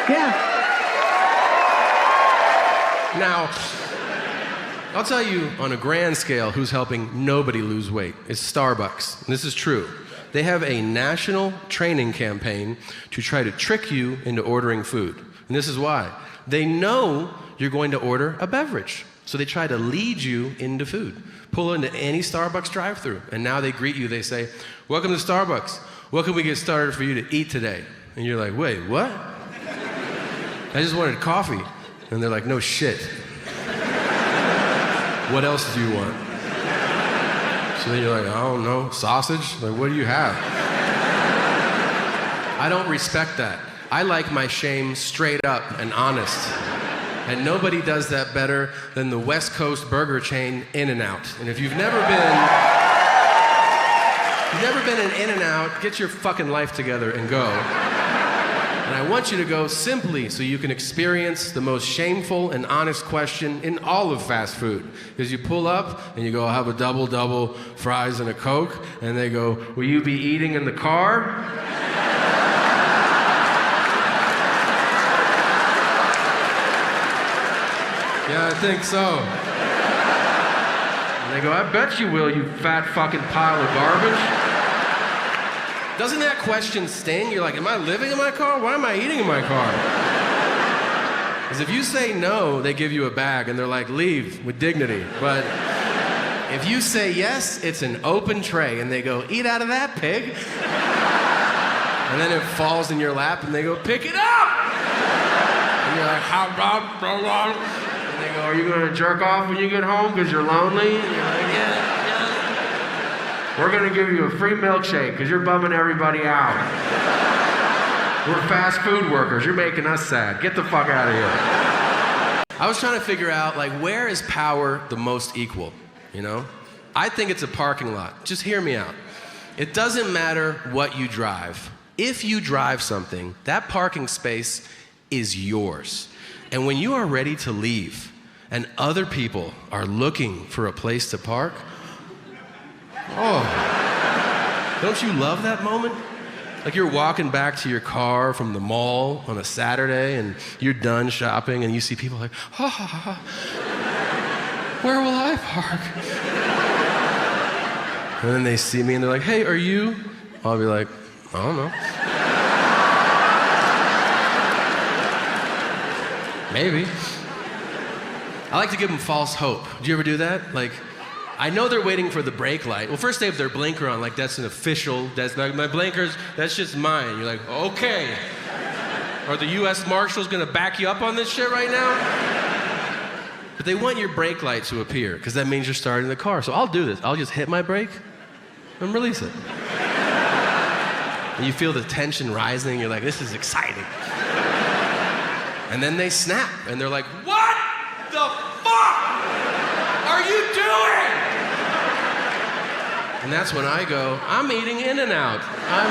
Yeah. Now, I'll tell you on a grand scale who's helping nobody lose weight. It's Starbucks. And this is true. They have a national training campaign to try to trick you into ordering food. And this is why. They know you're going to order a beverage. So they try to lead you into food. Pull into any Starbucks drive-thru, and now they greet you. They say, "Welcome to Starbucks. What can we get started for you to eat today?" And you're like, "Wait, what? I just wanted coffee." And they're like, "No shit. What else do you want?" So then you're like, "I don't know, sausage? Like, what do you have?" I don't respect that. I like my shame straight up and honest. And nobody does that better than the West Coast burger chain In-N-Out. And if you've never been in In-N-Out, get your fucking life together and go. And I want you to go simply so you can experience the most shameful and honest question in all of fast food. Because you pull up and you go, "I'll have a double, fries and a Coke." And they go, "Will you be eating in the car?" "Yeah, I think so." And they go, "I bet you will, you fat fucking pile of garbage." Doesn't that question sting? You're like, "Am I living in my car? Why am I eating in my car?" Because if you say no, they give you a bag and they're like, "Leave with dignity." But if you say yes, it's an open tray and they go, "Eat out of that, pig." And then it falls in your lap and they go, "Pick it up!" And you're like, "How about?" And they go, "Are you going to jerk off when you get home because you're lonely?" And you're like, "Yeah. We're going to give you a free milkshake because you're bumming everybody out. We're fast food workers. You're making us sad. Get the fuck out of here." I was trying to figure out, like, where is power the most equal, you know? I think it's a parking lot. Just hear me out. It doesn't matter what you drive. If you drive something, that parking space is yours. And when you are ready to leave and other people are looking for a place to park, oh, don't you love that moment? Like you're walking back to your car from the mall on a Saturday and you're done shopping and you see people like, where will I park? And then they see me and they're like, "Hey, are you?" I'll be like, "I don't know. Maybe." I like to give them false hope. Do you ever do that? Like, I know they're waiting for the brake light. Well, first they have their blinker on, like that's an official, that's like my blinkers, that's just mine. You're like, okay. Are the US Marshals gonna back you up on this shit right now? But they want your brake light to appear, because that means you're starting the car. So I'll do this. I'll just hit my brake and release it. And you feel the tension rising, you're like, this is exciting. And then they snap, and they're like, "What the fuck are you doing?" And that's when I go, "I'm eating In-N-Out. I'm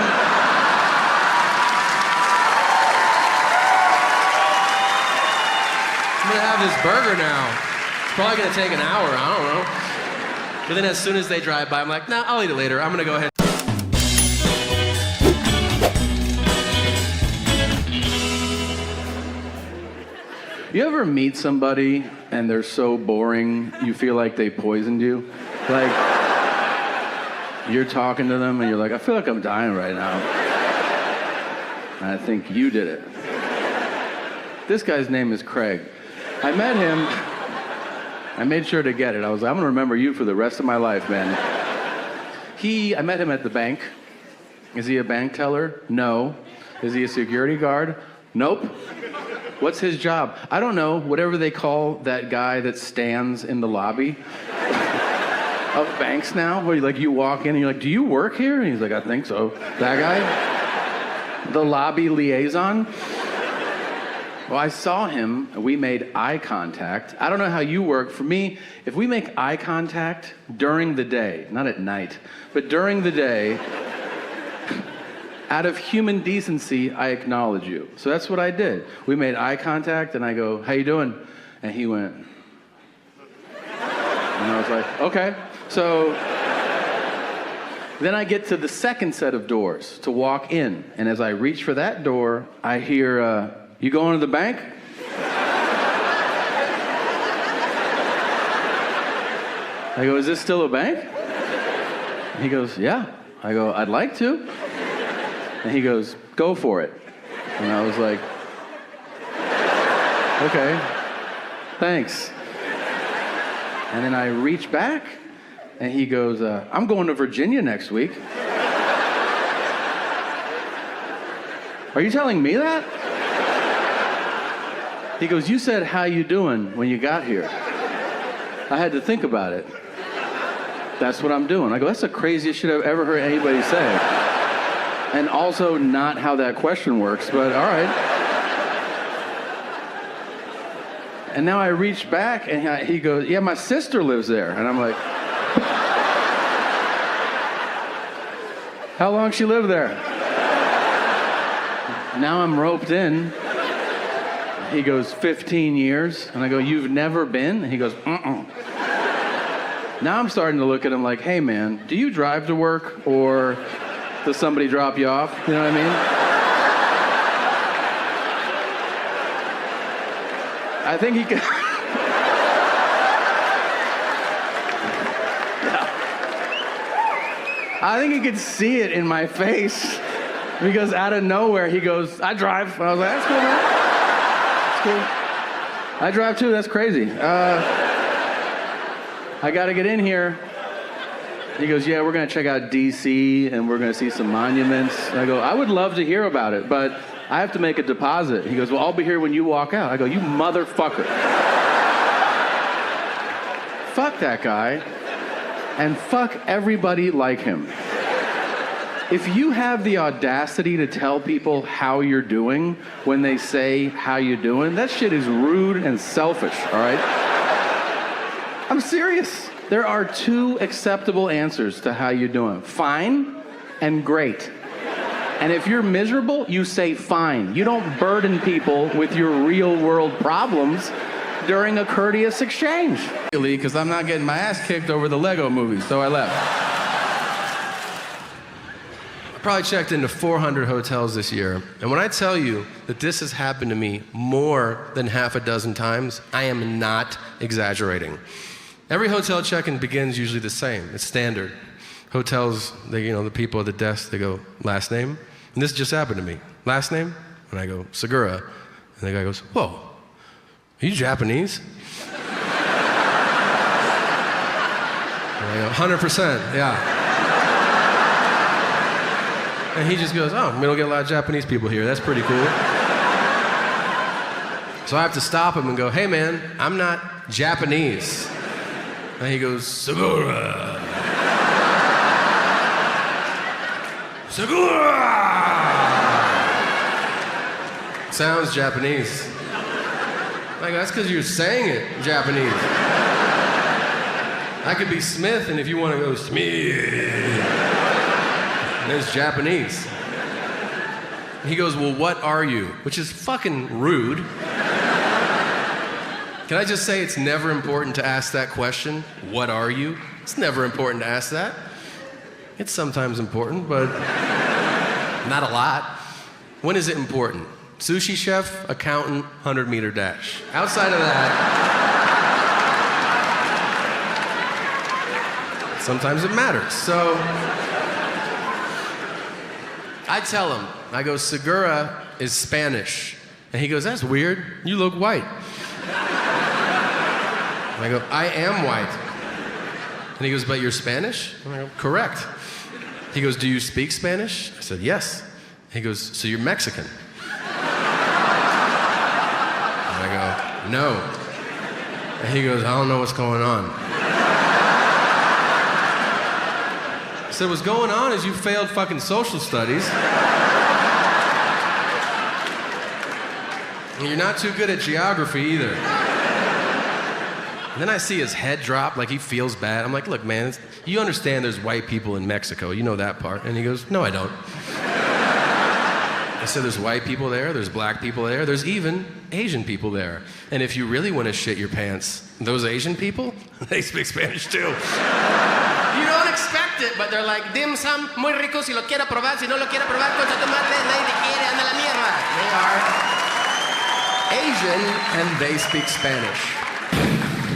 gonna have this burger now. It's probably gonna take an hour, I don't know." But then as soon as they drive by, I'm like, "Nah, I'll eat it later. I'm gonna go ahead." You ever meet somebody and they're so boring, you feel like they poisoned you? Like, you're talking to them and you're like, "I feel like I'm dying right now." And I think you did it. This guy's name is Craig. I met him, I made sure to get it. I was like, "I'm gonna remember you for the rest of my life, man." I met him at the bank. Is he a bank teller? No. Is he a security guard? Nope. What's his job? I don't know. Whatever they call that guy that stands in the lobby of banks now, where you walk in and you're like, "Do you work here?" And he's like, "I think so." That guy? The lobby liaison? Well, I saw him, and we made eye contact. I don't know how you work. For me, if we make eye contact during the day, not at night, but during the day, out of human decency, I acknowledge you. So that's what I did. We made eye contact, and I go, "How you doing?" And he went, and I was like, "Okay." So then I get to the second set of doors to walk in, and as I reach for that door, I hear, you going to the bank? I go, is this still a bank? He goes, yeah. I go, I'd like to. And he goes, go for it. And I was like, okay, thanks. And then I reach back, and he goes, I'm going to Virginia next week. Are you telling me that? He goes, you said, how you doing when you got here. I had to think about it. That's what I'm doing. I go, that's the craziest shit I've ever heard anybody say. And also not how that question works, but all right. And now I reach back, and he goes, yeah, my sister lives there. And I'm like, how long she lived there? Now I'm roped in. He goes, 15 years. And I go, you've never been? And he goes, Now I'm starting to look at him like, hey man, do you drive to work or does somebody drop you off? You know what I mean? I think he could. I think he could see it in my face because out of nowhere he goes, I drive. And I was like, that's cool, man. That's cool. I drive too, that's crazy. I gotta get in here. He goes, yeah, we're gonna check out DC and we're gonna see some monuments. And I go, I would love to hear about it, but I have to make a deposit. He goes, well, I'll be here when you walk out. I go, you motherfucker. Fuck that guy, and fuck everybody like him. If you have the audacity to tell people how you're doing when they say how you doing, that shit is rude and selfish, all right? I'm serious. There are two acceptable answers to how you're doing. Fine and great. And if you're miserable, you say fine. You don't burden people with your real world problems during a courteous exchange. Because I'm not getting my ass kicked over the Lego movie, so I left. I probably checked into 400 hotels this year. And when I tell you that this has happened to me more than half a dozen times, I am not exaggerating. Every hotel check-in begins usually the same. It's standard. Hotels, the people at the desk, they go, last name? And this just happened to me. Last name? And I go, Segura. And the guy goes, whoa, are you Japanese? And I go, 100%, yeah. And he just goes, oh, we don't get a lot of Japanese people here. That's pretty cool. So I have to stop him and go, hey man, I'm not Japanese. And he goes, Segura. Segura! Sounds Japanese. Like, that's because you're saying it Japanese. I could be Smith, and if you want to go Smith, there's Japanese. He goes, well, what are you? Which is fucking rude. Can I just say it's never important to ask that question? What are you? It's never important to ask that. It's sometimes important, but not a lot. When is it important? Sushi chef, accountant, 100-meter dash. Outside of that, sometimes it matters. So I tell him, I go, Segura is Spanish. And he goes, that's weird. You look white. And I go, I am white. And he goes, but you're Spanish? And I go, correct. He goes, do you speak Spanish? I said, yes. He goes, so you're Mexican? And I go, no. And he goes, I don't know what's going on. I said, what's going on is you failed fucking social studies. And you're not too good at geography either. And then I see his head drop, like he feels bad. I'm like, look, man, you understand there's white people in Mexico. You know that part. And he goes, no, I don't. I said, there's white people there, there's black people there, there's even Asian people there. And if you really want to shit your pants, those Asian people, they speak Spanish too. You don't expect it, but they're like, dim sum, muy rico, si lo quiera probar, si no lo quiera probar, concha tu madre, nadie te quiere, anda la mierda. They are. Asian and they speak Spanish.